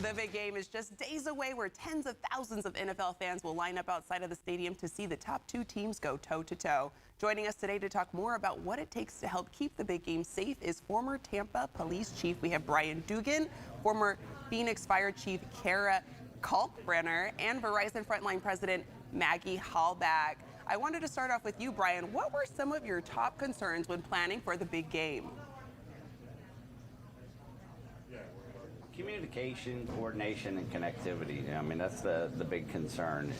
The big game is just days away, where tens of thousands of NFL fans will line up outside of the stadium to see the top two teams go toe-to-toe. Joining us today to talk more about what it takes to help keep the big game safe is former Tampa Police Chief. We have Brian Dugan, former Phoenix Fire Chief Kara Kalkbrenner, and Verizon Frontline President Maggie Hallback. I wanted to start off with you, Brian. What were some of your top concerns when planning for the big game? Communication, coordination, and connectivity. I mean, that's the big concern.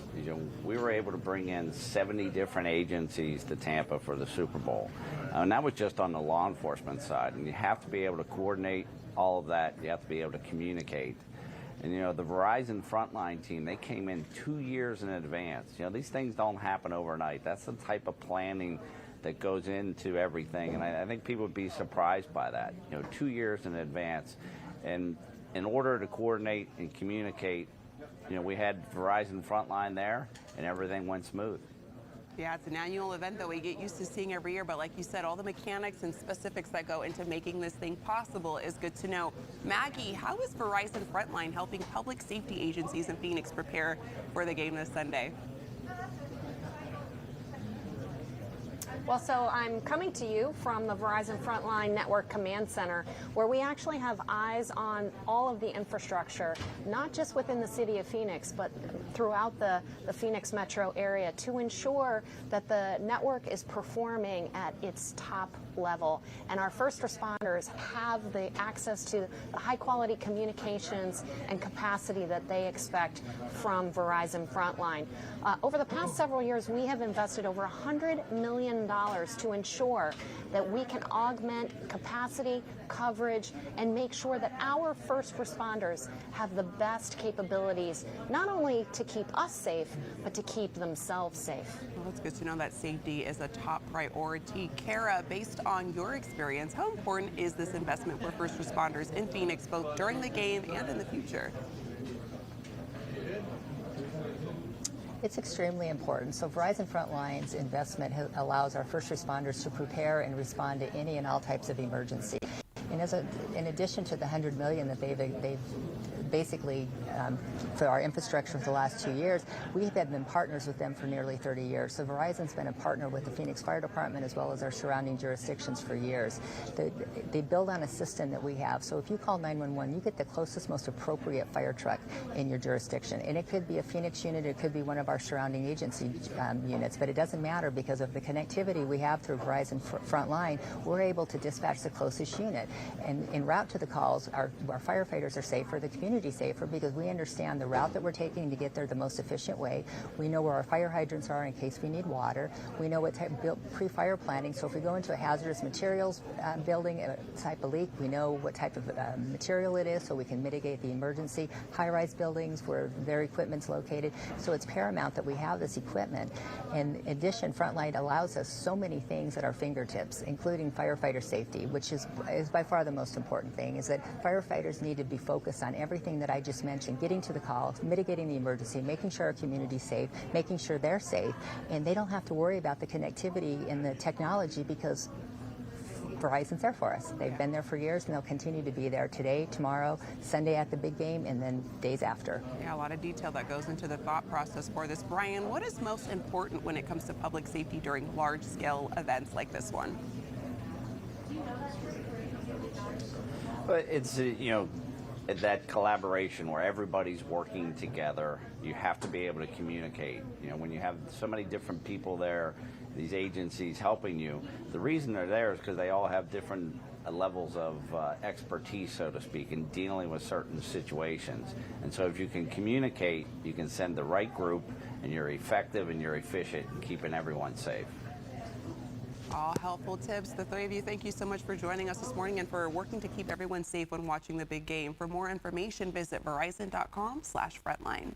We were able to bring in 70 different agencies to Tampa for the Super Bowl. And that was just on the law enforcement side. And you have to be able to coordinate all of that. You have to be able to communicate. And, the Verizon Frontline team, they came in 2 years in advance. These things don't happen overnight. That's the type of planning that goes into everything. And I think people would be surprised by that. 2 years in advance. And in order to coordinate and communicate, we had Verizon Frontline there, and everything went smooth. Yeah, it's an annual event that we get used to seeing every year, but like you said, all the mechanics and specifics that go into making this thing possible is good to know. Maggie, how is Verizon Frontline helping public safety agencies in Phoenix prepare for the game this Sunday? Well, so I'm coming to you from the Verizon Frontline Network Command Center, where we actually have eyes on all of the infrastructure, not just within the city of Phoenix, but throughout the Phoenix metro area, to ensure that the network is performing at its top level. And our first responders have the access to the high-quality communications and capacity that they expect from Verizon Frontline. Over the past several years, we have invested over $100 million to ensure that we can augment capacity, coverage, and make sure that our first responders have the best capabilities, not only to keep us safe, but to keep themselves safe. Well, it's good to know that safety is a top priority. Kara, based on your experience, how important is this investment for first responders in Phoenix, both during the game and in the future? It's extremely important. So Verizon Frontline's investment allows our first responders to prepare and respond to any and all types of emergency. And in addition to the $100 million that they've basically for our infrastructure for the last 2 years, we have been partners with them for nearly 30 years. So Verizon's been a partner with the Phoenix Fire Department as well as our surrounding jurisdictions for years. They build on a system that we have. So if you call 911, you get the closest, most appropriate fire truck in your jurisdiction. And it could be a Phoenix unit, it could be one of our surrounding agency units, but it doesn't matter because of the connectivity we have through Verizon Frontline. We're able to dispatch the closest unit. And en route to the calls, our firefighters are safer, the community safer, because we understand the route that we're taking to get there the most efficient way. We know where our fire hydrants are in case we need water. We know what type of pre-fire planning. So if we go into a hazardous materials building, a type of leak, we know what type of material it is so we can mitigate the emergency. High-rise buildings where their equipment's located. So it's paramount that we have this equipment. In addition, Frontline allows us so many things at our fingertips, including firefighter safety, which is by far the most important thing, is that firefighters need to be focused on everything that I just mentioned, getting to the call, mitigating the emergency, making sure our community's safe, making sure they're safe, and they don't have to worry about the connectivity and the technology because Verizon's there for us. They've been there for years, and they'll continue to be there today, tomorrow, Sunday at the big game, and then days after. Yeah, a lot of detail that goes into the thought process for this. Brian, what is most important when it comes to public safety during large-scale events like this one? But it's, that collaboration where everybody's working together. You have to be able to communicate. When you have so many different people there, these agencies helping you, the reason they're there is because they all have different levels of expertise, so to speak, in dealing with certain situations. And so if you can communicate, you can send the right group, and you're effective and you're efficient in keeping everyone safe. All helpful tips. The three of you, thank you so much for joining us this morning and for working to keep everyone safe when watching the big game. For more information, visit verizon.com/frontline.